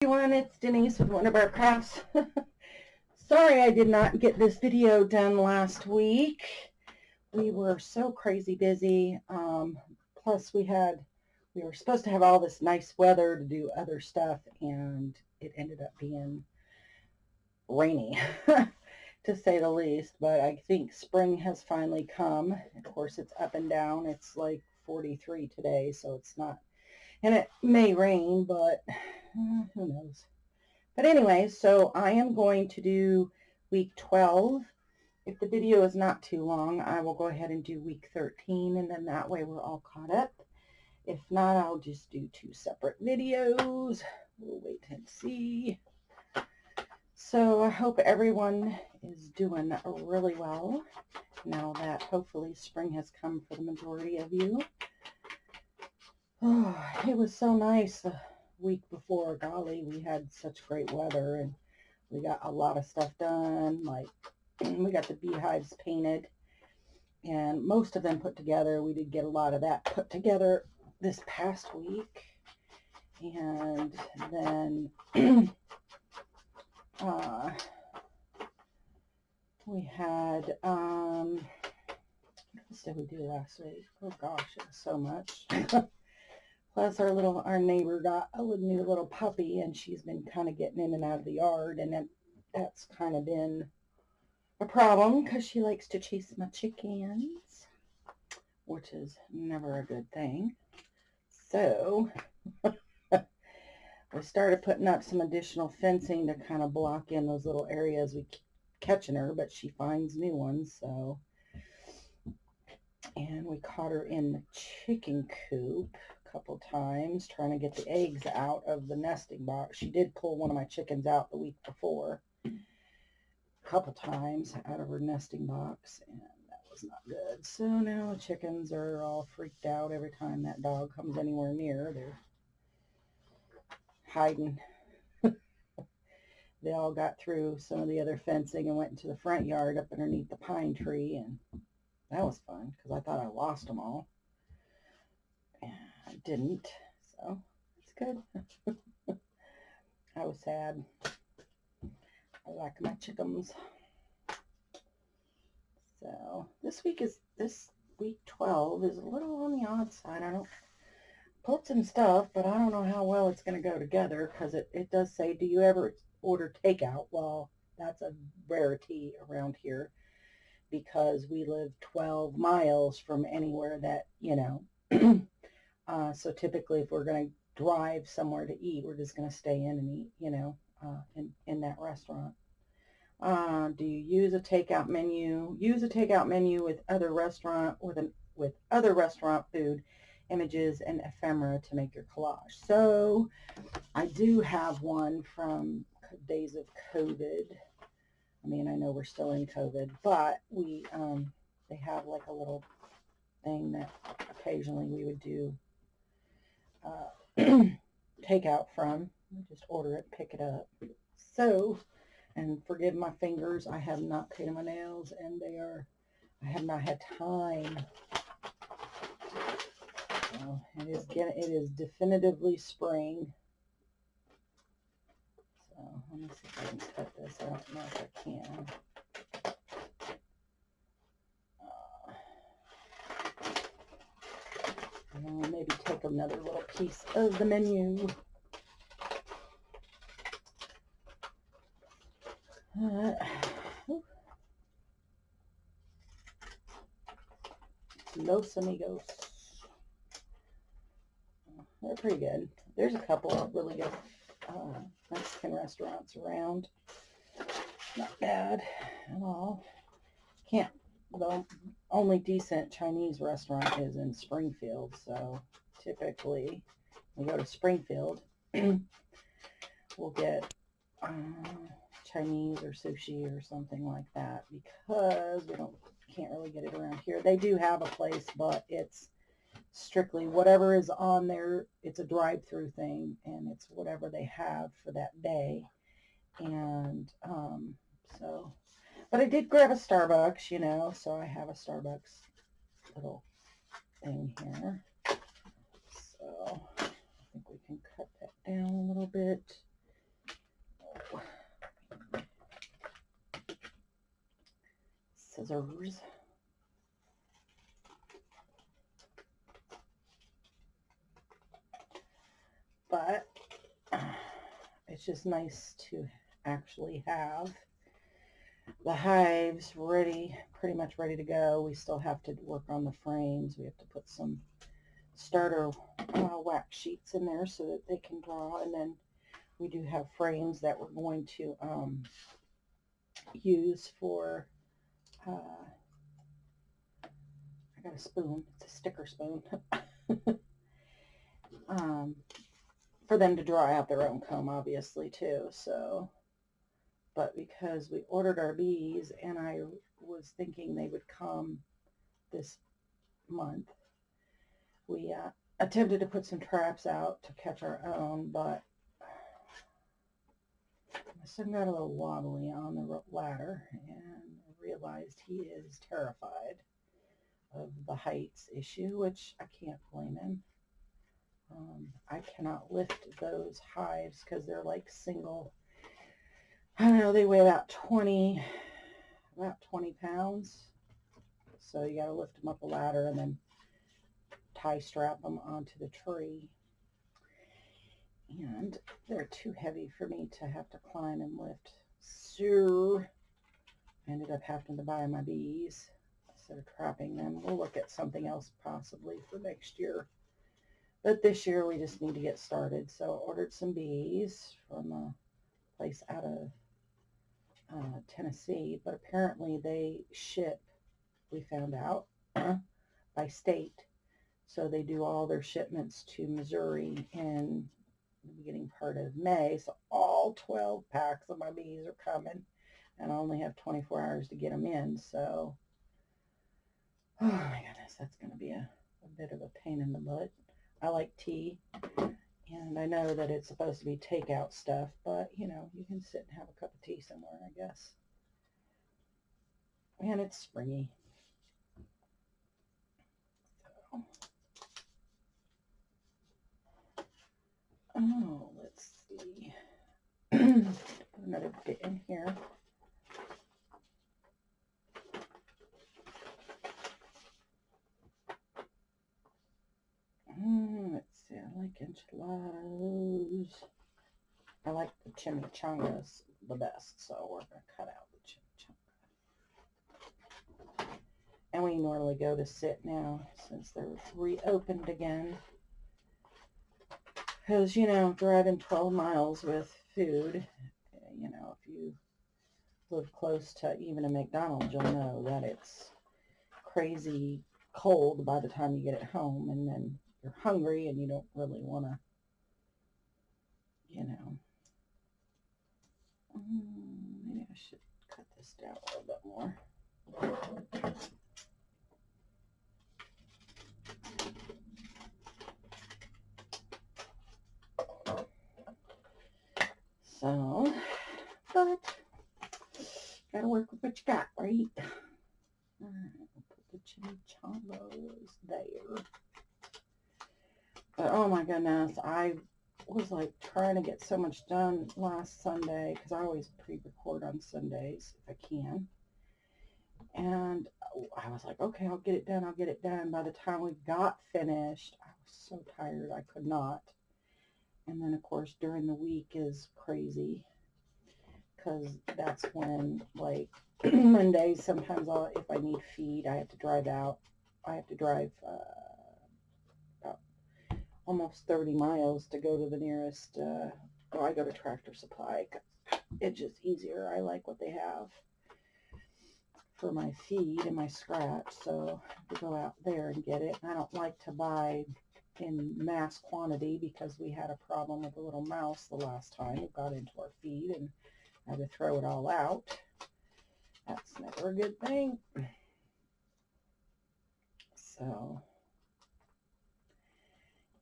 Everyone, it's Denise with Wondubar Crafts. Sorry I did not get this video done last week. We were so crazy busy. Plus we were supposed to have all this nice weather to do other stuff, and it ended up being rainy to say the least. But I think spring has finally come. Of course, it's up and down. It's like 43 today, so it's not, and it may rain, but who knows. But anyway, so I am going to do week 12. If the video is not too long, I will go ahead and do week 13, and then that way we're all caught up. If not, I'll just do 2 separate videos. We'll wait and see. So I hope everyone is doing really well now that hopefully spring has come for the majority of you. Oh, it was so nice week before. Golly, we had such great weather, and we got a lot of stuff done. Like, we got the beehives painted and most of them put together. We did get a lot of that put together this past week. And then we had what else did we do last week? Oh gosh, it was so much. Plus our neighbor got a new little puppy, and she's been kind of getting in and out of the yard, and that's kind of been a problem because she likes to chase my chickens, which is never a good thing. So we started putting up some additional fencing to kind of block in those little areas we keep catching her, but she finds new ones. So, and we caught her in the chicken coop couple times trying to get the eggs out of the nesting box. She did pull one of my chickens out the week before a couple times out of her nesting box, and that was not good. So now the chickens are all freaked out every time that dog comes anywhere near. They're hiding. They all got through some of the other fencing and went into the front yard up underneath the pine tree, and that was fun because I thought I lost them all. I didn't, so it's good. I was sad. I like my chickens. So this week 12 is a little on the odd side. I don't put some stuff, but I don't know how well it's going to go together because it does say, do you ever order takeout? Well, that's a rarity around here because we live 12 miles from anywhere that, so typically if we're going to drive somewhere to eat, we're just going to stay in and eat, in that restaurant. Do you use a takeout menu? Use a takeout menu with other restaurant with other restaurant food, images, and ephemera to make your collage. So I do have one from days of COVID. I mean, I know we're still in COVID, but they have like a little thing that occasionally we would do takeout from. We just order it, pick it up. So, and forgive my fingers, I have not painted my nails, and I have not had time. So it is definitively spring. So let me see if I can cut this. I don't know if I can. I'll maybe take another little piece of the menu. Los Amigos. They're pretty good. There's a couple of really good Mexican restaurants around. Not bad at all. The only decent Chinese restaurant is in Springfield, so typically we go to Springfield, we'll get Chinese or sushi or something like that because we can't really get it around here. They do have a place, but it's strictly whatever is on there. It's a drive-through thing, and it's whatever they have for that day. And but I did grab a Starbucks, so I have a Starbucks little thing here. So I think we can cut that down a little bit. hives. But it's just nice to actually have the hives ready, pretty much ready to go. We still have to work on the frames. We have to put some starter wax sheets in there so that they can draw, and then we do have frames that we're going to use for I got a spoon, it's a sticker spoon, for them to draw out their own comb, obviously, too. So, but because we ordered our bees and I was thinking they would come this month, we attempted to put some traps out to catch our own, but my son got a little wobbly on the ladder and realized he is terrified of the heights issue, which I can't blame him. I cannot lift those hives because they're like single, I don't know, they weigh about 20 pounds. So you got to lift them up a ladder and then tie strap them onto the tree. And they're too heavy for me to have to climb and lift. So I ended up having to buy my bees instead of trapping them. We'll look at something else possibly for next year. But this year we just need to get started. So I ordered some bees from a place out of Tennessee, but apparently they ship, we found out, by state. So they do all their shipments to Missouri in the beginning part of May. So all 12 packs of my bees are coming, and I only have 24 hours to get them in. So, oh my goodness, that's going to be a bit of a pain in the butt. I like tea, and I know that it's supposed to be takeout stuff, but, you know, you can sit and have a cup of tea somewhere, I guess. And it's springy. So, oh, let's see. Put another bit in here. Let's see, I like enchiladas. I like the chimichangas the best, so we're going to cut out the chimichanga. And we normally go to sit now since they're reopened again. Because, you know, driving 12 miles with food, you know, if you live close to even a McDonald's, you'll know that it's crazy cold by the time you get it home, and then you're hungry and you don't really want to, you know. Maybe I should cut this down a little bit more. So, but gotta work with what you got, right? Alright, we'll put the chimichangas there. But oh my goodness, I was like trying to get so much done last Sunday, because I always pre-record on Sundays if I can. And I was like, okay, I'll get it done, I'll get it done. By the time we got finished, I was so tired, I could not. And then, of course, during the week is crazy, because that's when, like, Mondays, sometimes if I need feed, I have to drive out. I have to drive about almost 30 miles to go to the nearest, I go to Tractor Supply. It's just easier. I like what they have for my feed and my scratch, so I have to go out there and get it. I don't like to buy in mass quantity because we had a problem with a little mouse the last time. It got into our feed and I had to throw it all out. That's never a good thing. So,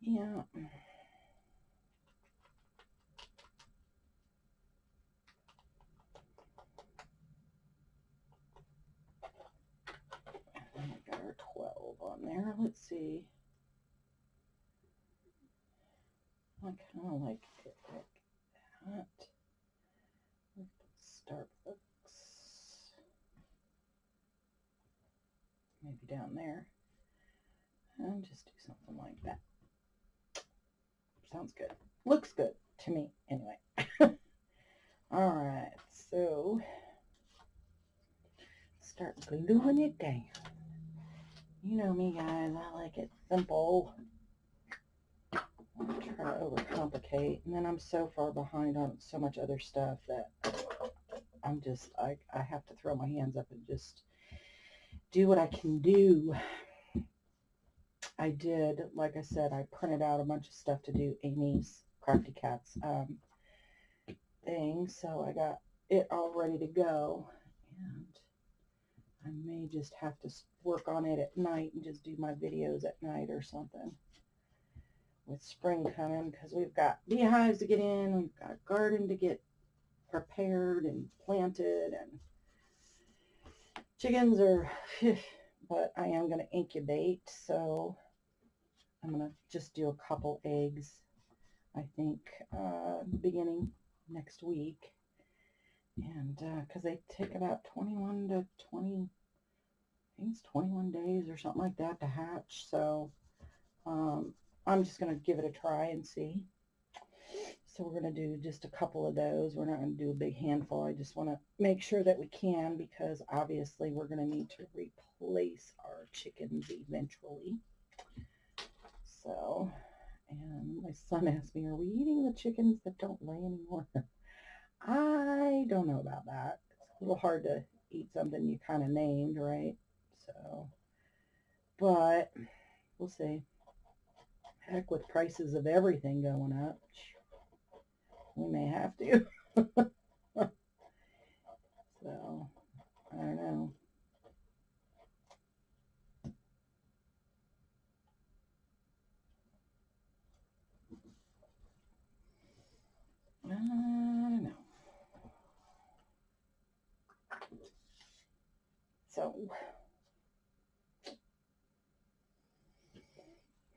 yeah. And I got our 12 on there. Let's see. I kind of like it like that. Starbucks. down there. And just do something like that. Sounds good. Looks good to me, anyway. All right, so start gluing it down. You know me, guys. I like it simple. I don't try to overcomplicate. And then I'm so far behind on so much other stuff that I'm just, I have to throw my hands up and just do what I can do. I did, like I said, I printed out a bunch of stuff to do Amy's Crafty Cats thing. So I got it all ready to go. And I may just have to work on it at night and just do my videos at night or something. With spring coming, because we've got beehives to get in, we've got a garden to get prepared and planted, and chickens are, but I am going to incubate, so I'm going to just do a couple eggs, I think, beginning next week, and because they take about 21 to 20, I think it's 21 days or something like that to hatch, so I'm just going to give it a try and see. So we're going to do just a couple of those. We're not going to do a big handful. I just want to make sure that we can, because obviously we're going to need to replace our chickens eventually. So, and my son asked me, are we eating the chickens that don't lay anymore? I don't know about that. It's a little hard to eat something you kind of named, right? So, but we'll see. Heck, with prices of everything going up, we may have to. So, I don't know. I don't know. So,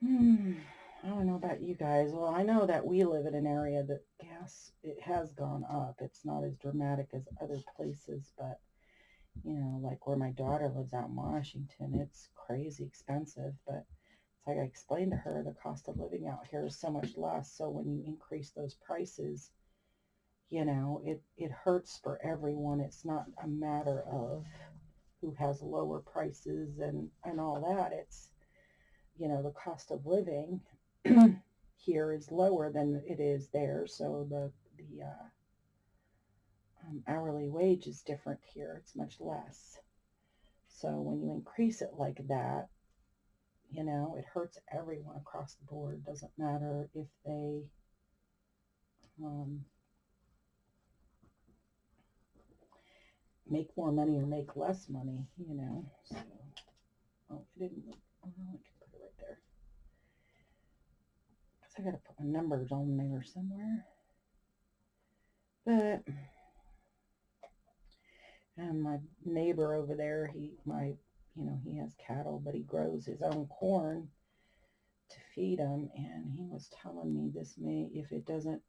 I don't know about you guys. Well, I know that we live in an area that gas, it has gone up. It's not as dramatic as other places, but, you know, like where my daughter lives out in Washington, it's crazy expensive. But it's like I explained to her, the cost of living out here is so much less. So when you increase those prices, you know, it hurts for everyone. It's not a matter of who has lower prices and all that. It's, you know, the cost of living here is lower than it is there. So the hourly wage is different here. It's much less. So when you increase it like that, you know, it hurts everyone across the board. Doesn't matter if they make more money or make less money, you know. So, oh, it didn't look, oh, I can put it right there. Because I got to put my numbers on there somewhere. But, and my neighbor over there, he has cattle, but he grows his own corn to feed them. And he was telling me this may, if it doesn't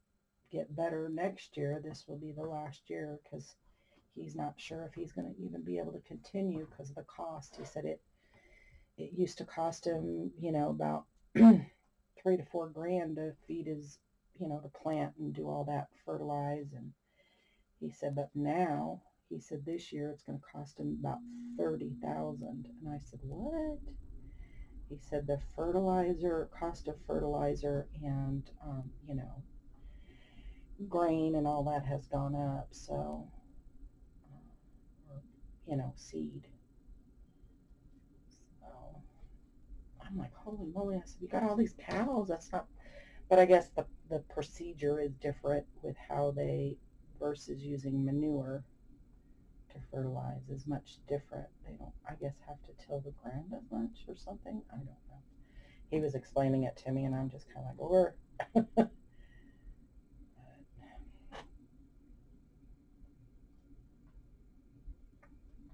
get better next year, this will be the last year, because he's not sure if he's going to even be able to continue because of the cost. He said it used to cost him, you know, about $3 to $4 grand to feed his, you know, to plant and do all that, fertilize. And he said, but now, he said this year it's going to cost him about $30,000. And I said, what? He said the fertilizer, cost of fertilizer and, you know, grain and all that has gone up. So, you know, seed. So I'm like, holy moly. I said, you got all these cows. That's not, but I guess the procedure is different with how they, versus using manure to fertilize is much different. They don't, I guess, have to till the ground as much or something. I don't know. He was explaining it to me, and I'm just kind of like, or.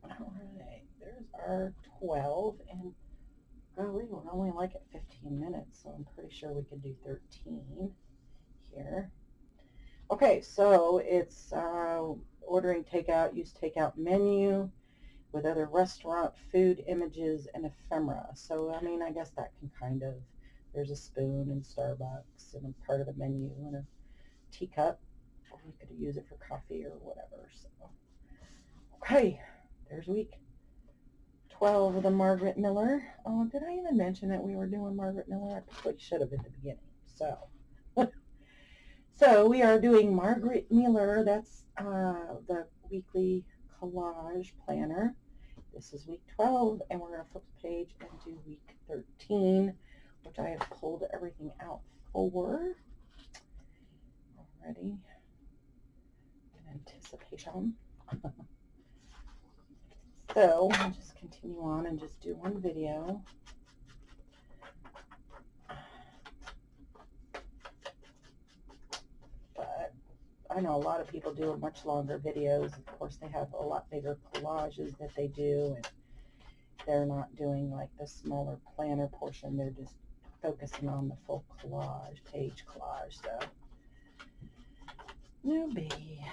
All right, there's our 12, and golly, we're only like at 15 minutes, so I'm pretty sure we could do 13 here. Okay, so it's ordering takeout, use takeout menu. with other restaurant food images and ephemera. So, I mean, I guess that can kind of, there's a spoon in Starbucks and a part of the menu and a teacup. Or you could use it for coffee or whatever. So, okay, there's week 12 of the Margarete Miller. Oh, did I even mention that we were doing Margarete Miller? I probably should have at the beginning. So we are doing Margarete Miller. That's the weekly collage planner. This is week 12, and we're going to flip the page and do week 13, which I have pulled everything out for already in anticipation. So I'll just continue on and just do one video. But I know a lot of people do much longer videos. Of course, they have a lot bigger collages that they do, and they're not doing like the smaller planner portion. They're just focusing on the full collage, page collage. So, no biggie.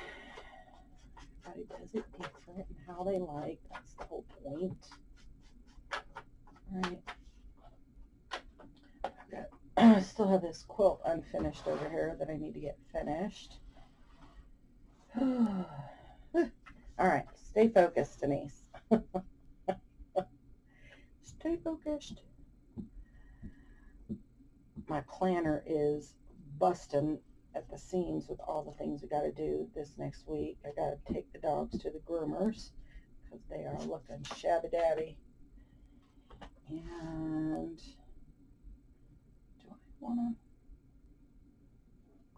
Everybody does it different and how they like. That's the whole point. All right. I still have this quilt unfinished over here that I need to get finished. All right, stay focused, Denise. Stay focused. My planner is busting at the seams with all the things we got to do this next week. I got to take the dogs to the groomers because they are looking shabby-dabby. And do I want to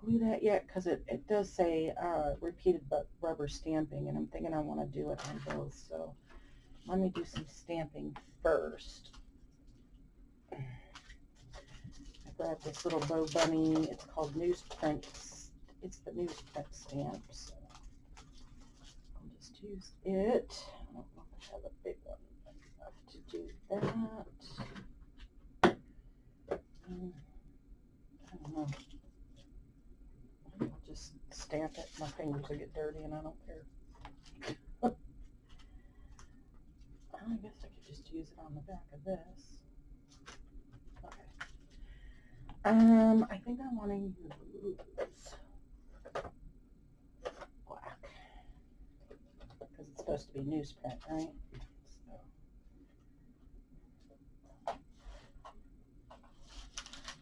glue that yet? Because it does say repeated but rubber stamping, and I'm thinking I want to do it on both. So let me do some stamping first. I grabbed this little bow bunny. It's called newsprint. It's the newsprint stamp. So I'll just use it. I don't know if I have a big one enough to do that. I don't know. I'll just stamp it. My fingers will get dirty and I don't care. I guess I could just use it on the back of this. Okay. I think I want to use black because it's supposed to be newsprint, right?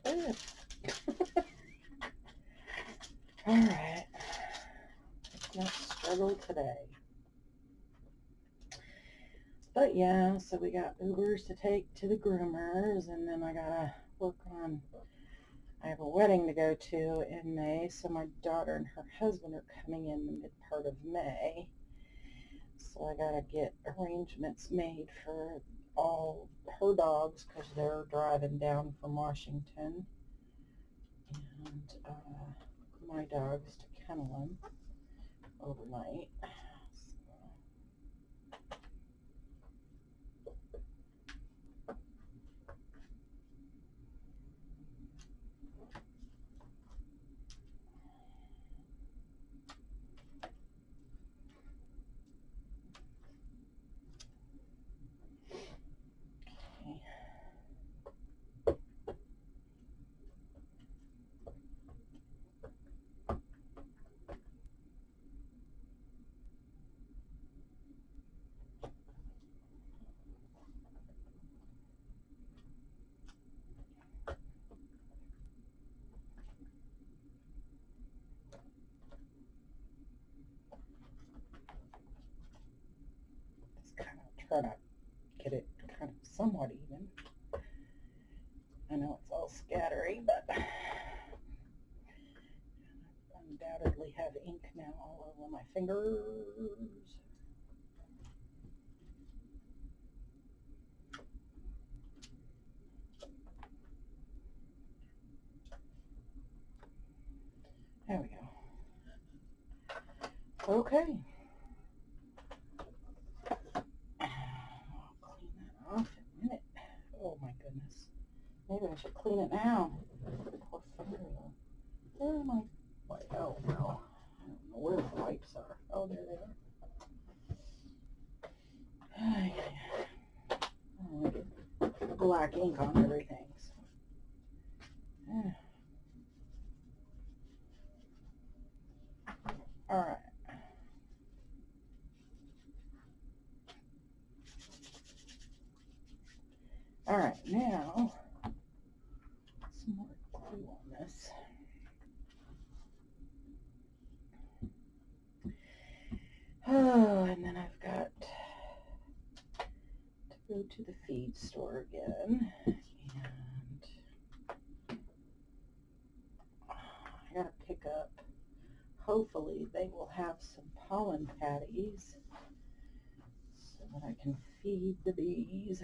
So. All right. Let's not struggle today. But yeah, so we got Ubers to take to the groomers, and then I gotta work on, I have a wedding to go to in May, so my daughter and her husband are coming in the mid part of May. So I gotta get arrangements made for all her dogs because they're driving down from Washington, and my dogs to kennel them overnight. Try to get it kind of somewhat even. I know it's all scattery, but I undoubtedly have ink now all over my fingers. There we go. Okay. I'll clean that off in a minute. Oh my goodness. Maybe I should clean it now. Poor finger. Where are my wipes? Oh no. I don't know where the wipes are. Oh, there they are. I don't want to get black ink on everything. So. All right. All right, now some more glue on this. Oh, and then I've got to go to the feed store again, and I gotta pick up, hopefully they will have some pollen patties so that I can feed the bees.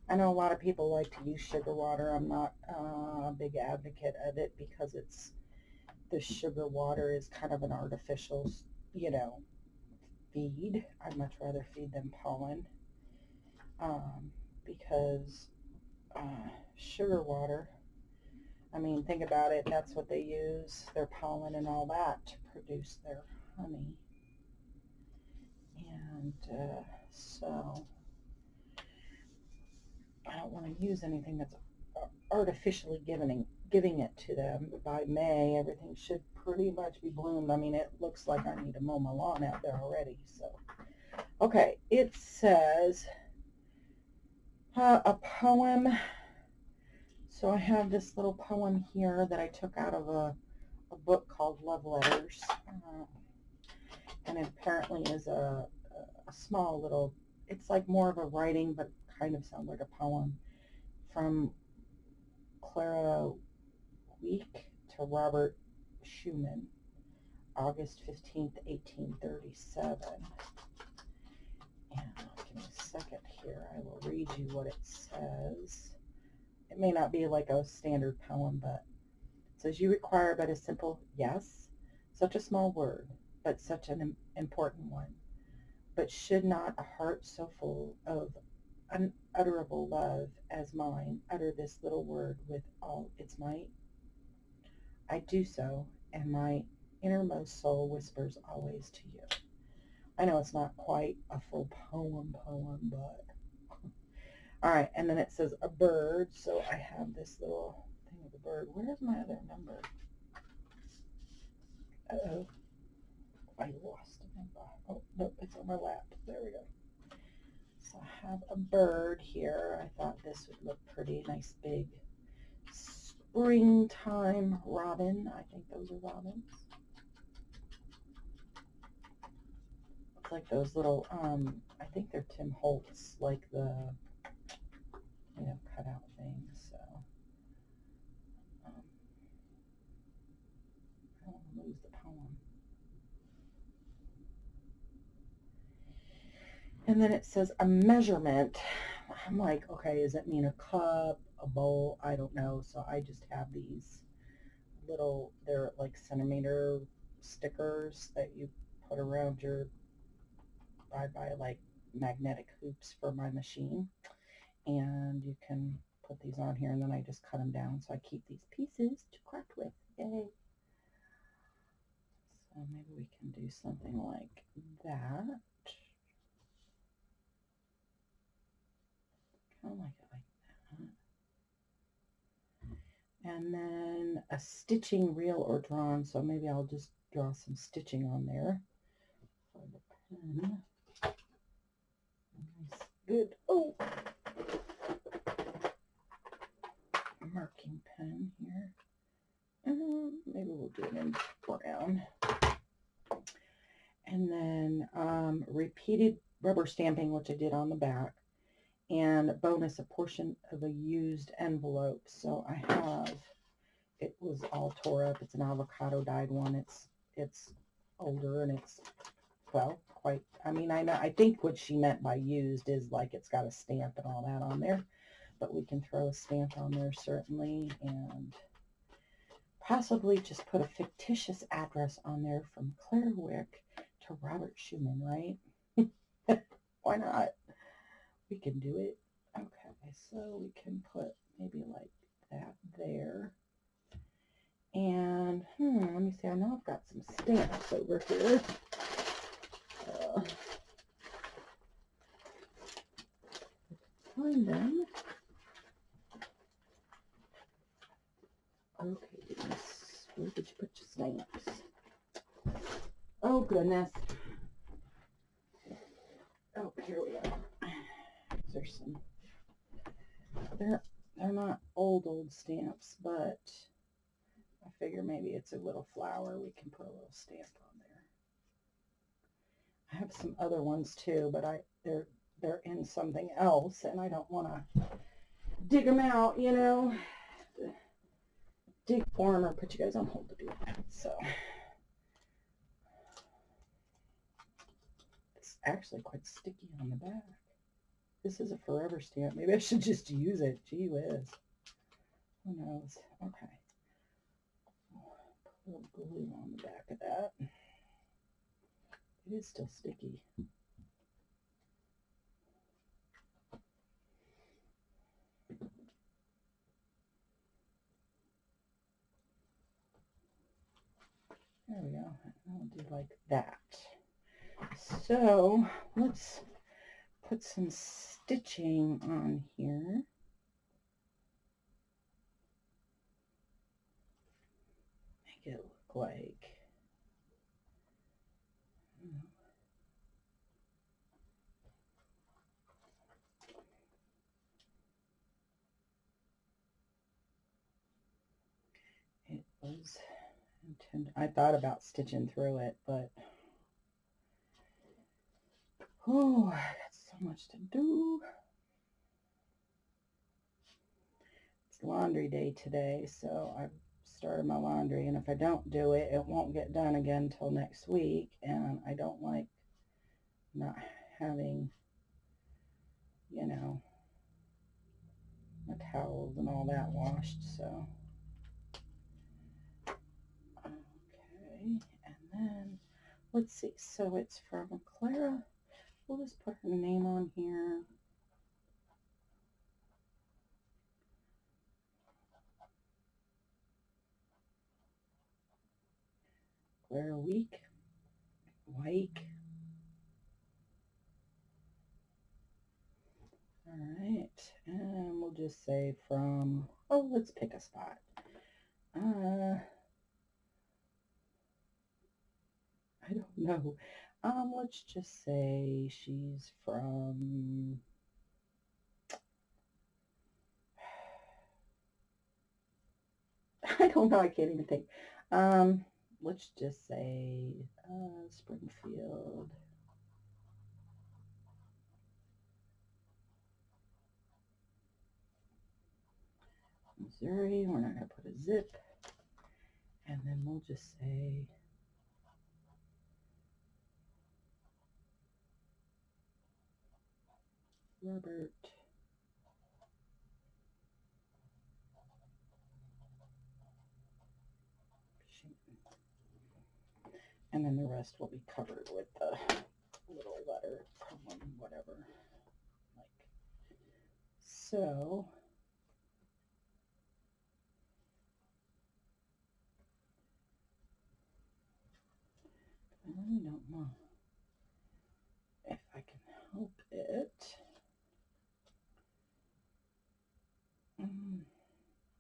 I know a lot of people like to use sugar water. I'm not a big advocate of it because the sugar water is kind of an artificial, feed. I'd much rather feed them pollen because sugar water, I mean, think about it, that's what they use, their pollen and all that, to produce their honey. And so I don't want to use anything that's artificially giving it to them. By May, everything should pretty much be bloomed. I mean, it looks like I need to mow my lawn out there already. So, okay, it says a poem. So I have this little poem here that I took out of a book called Love Letters, and it apparently is a small little, it's like more of a writing, but kind of sounds like a poem, from Clara Week to Robert Schumann, August 15th, 1837. And give me a second here. I will read you what it says. It may not be like a standard poem, but it says, "You require but a simple yes, such a small word, but such an important one. But should not a heart so full of unutterable love as mine utter this little word with all its might? I do so, and my innermost soul whispers always to you." I know it's not quite a full poem, but all right. And then it says a bird, so I have this little thing of a bird. Where's my other number? Uh-oh, I lost it. Oh no, it's on my lap. There we go. So I have a bird here. I thought this would look pretty. Nice big springtime robin. I think those are robins. It's like those little, I think they're Tim Holtz, like the, cutout things. So I don't want to lose the poem. And then it says a measurement. I'm like, okay, does it mean a cup, a bowl? I don't know. So I just have these little, they're like centimeter stickers that you put around your, I buy like magnetic hoops for my machine. And you can put these on here, and then I just cut them down. So I keep these pieces to craft with. Yay. So maybe we can do something like that. Kind of like it like that. And then a stitching reel or drawn. So maybe I'll just draw some stitching on there for the pen. Nice. Good. Oh, marking pen here. Maybe we'll do it in brown. And then repeated rubber stamping, which I did on the back, and bonus, a portion of a used envelope. So I have, it was all tore up. It's an avocado dyed one. It's older, and it's, well, quite, I mean, I think what she meant by used is like it's got a stamp and all that on there, but we can throw a stamp on there certainly, and possibly just put a fictitious address on there from Claire Wick to Robert Schumann, right? Why not? We can do it. Okay, so we can put maybe like that there. And let me see, I know I've got some stamps over here. Okay, goodness. Where did you put your stamps? Oh, goodness. Oh, here we go. There's some. They're not old stamps, but I figure maybe it's a little flower. We can put a little stamp on there. I have some other ones too, but they're in something else, and I don't want to dig them out, you know. Dig for them or put you guys on hold to do that. So it's actually quite sticky on the back. This is a forever stamp. Maybe I should just use it. Gee whiz. Who knows? Okay. Put a little glue on the back of that. It is still sticky. There we go. I'll do like that. So let's put some stitching on here. Make it look like it was intended. I thought about stitching through it, but oh, I got so much to do. It's laundry day today, so I've started my laundry, and if I don't do it, it won't get done again until next week, and I don't like not having, you know, my towels and all that washed. So okay, and then let's see, so it's from Clara. We'll just put her name on here. Clara Week. All right, and we'll just say from, oh, let's pick a spot. I don't know. Let's just say she's from, I don't know, I can't even think. Let's just say Springfield, Missouri. We're not going to put a zip. And then we'll just say Robert. And then the rest will be covered with the little letter, poem, whatever. Like so. I really don't know if I can help it.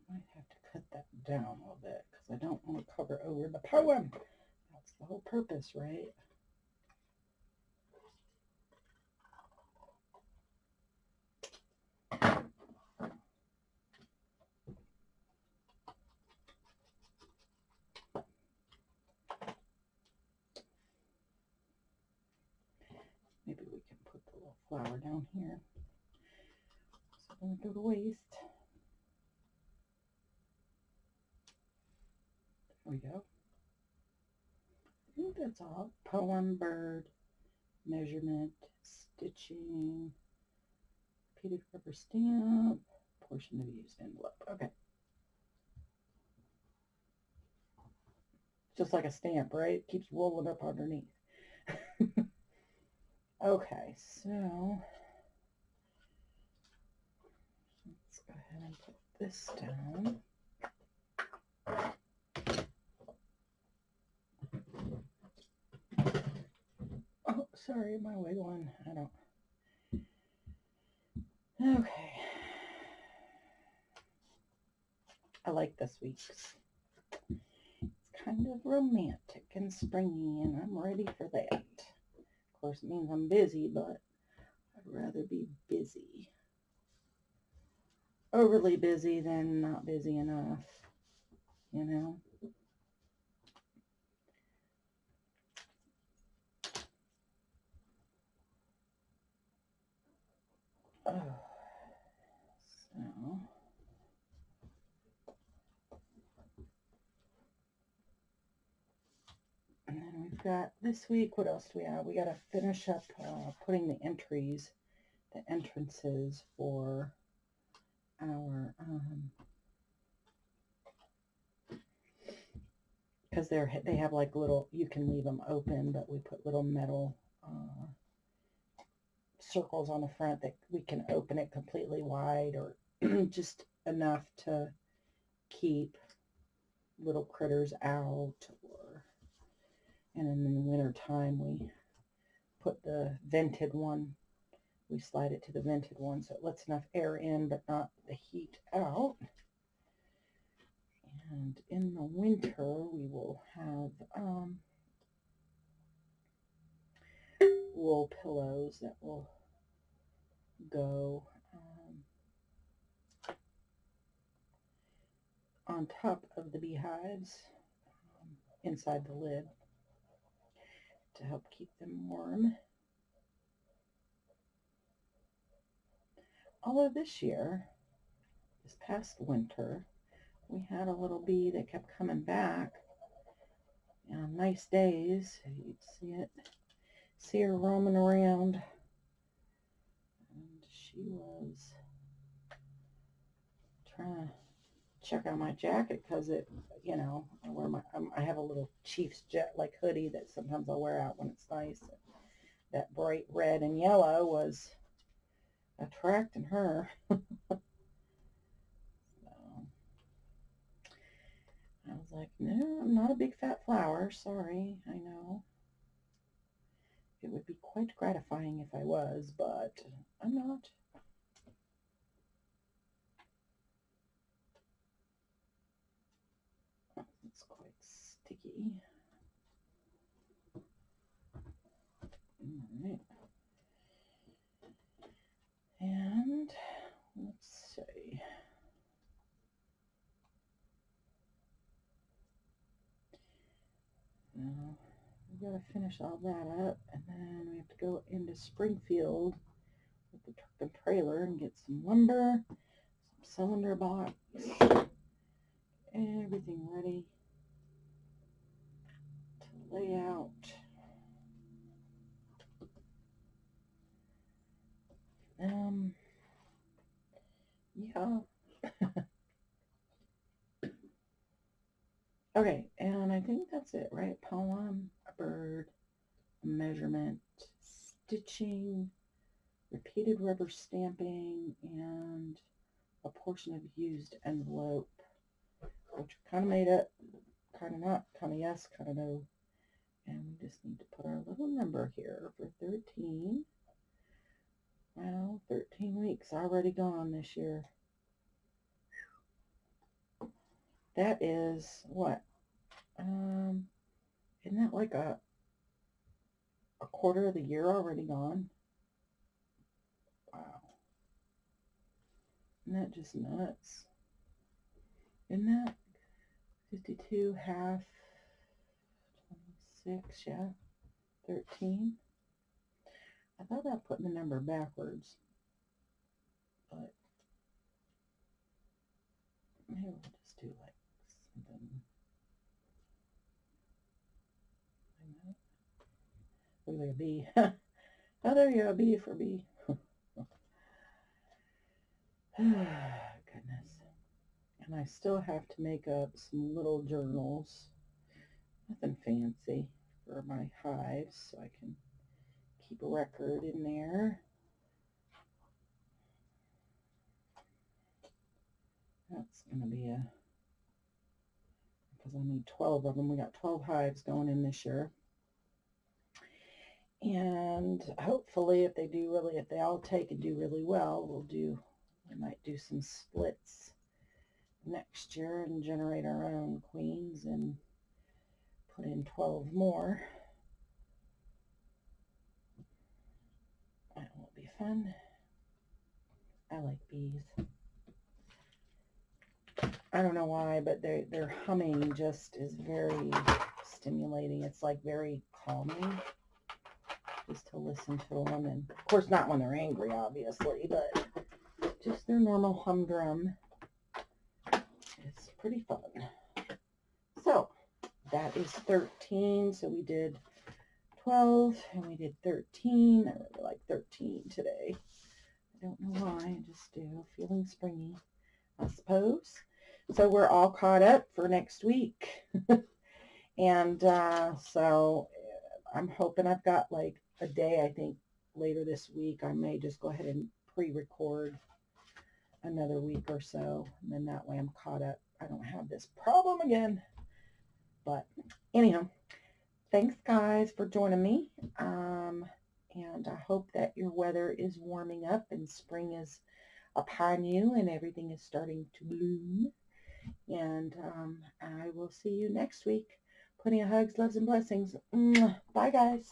Might have to cut that down a little bit because I don't want to cover over the poem. That's the whole purpose, right? Maybe we can put the little flower down here so it doesn't go to waste. There we go. I think that's all. Poem, bird, measurement, stitching, repeated rubber stamp, portion of used envelope. Okay. Just like a stamp, right? It keeps rolling up underneath. Okay, so let's go ahead and put this down. Oh, sorry, my wig one. I don't. Okay. I like this week's. It's kind of romantic and springy, and I'm ready for that. Of course, it means I'm busy, but I'd rather be busy. Overly busy than not busy enough, you know? Oh, so... And then we've got this week, what else do we have? We got to finish up putting the entries, the entrances for our, because they have like little, you can leave them open, but we put little metal circles on the front that we can open it completely wide or just enough to keep little critters out. And then in the winter time, we put the vented one. We slide it to the vented one so it lets enough air in but not the heat out. And in the winter, we will have wool pillows that will go on top of the beehives inside the lid to help keep them warm. Although this year, this past winter, we had a little bee that kept coming back on nice days. You'd see her roaming around, and she was trying to check out my jacket because it, you know, I have a little Chiefs jet like hoodie that sometimes I'll wear out when it's nice. That bright red and yellow was attracting her. So I was like, no, I'm not a big fat flower. Sorry, I know. It would be quite gratifying if I was, but I'm not. It's quite sticky. All right. And let's see. Now we've got to finish all that up, and then we have to go into Springfield with the truck and trailer and get some lumber, some cylinder box, everything ready to lay out. Yeah. Okay, and I think that's it, right? Poem, a bird, a measurement, stitching, repeated rubber stamping, and a portion of used envelope, which kind of made it, kind of not, kind of yes, kind of no. And we just need to put our little number here for 13. Well, 13 weeks already gone this year. That is what? Isn't that like a quarter of the year already gone? Wow. Isn't that just nuts? Isn't that 52, half, 26, yeah, 13? I thought about putting the number backwards, but maybe we'll just do like something like that. Look like a bee. Oh, there you go, B for B. Goodness. And I still have to make up some little journals. Nothing fancy for my hives, so I can keep a record in there. That's going to be because I need 12 of them. We got 12 hives going in this year. And hopefully if they all take and do really well, we might do some splits next year and generate our own queens and put in 12 more. That will be fun. I like bees. I don't know why, but their humming just is very stimulating. It's like very calming just to listen to them. And of course not when they're angry, obviously, but just their normal humdrum. It's pretty fun. So that is 13. So we did 12 and we did 13. I really like 13 today. I don't know why, I just do. Feeling springy, I suppose. So we're all caught up for next week. And so I'm hoping I've got like a day, I think, later this week. I may just go ahead and pre-record another week or so. And then that way I'm caught up. I don't have this problem again. But anyhow, thanks guys for joining me. And I hope that your weather is warming up and spring is upon you and everything is starting to bloom. And I will see you next week. Plenty of hugs, loves, and blessings. Bye, guys.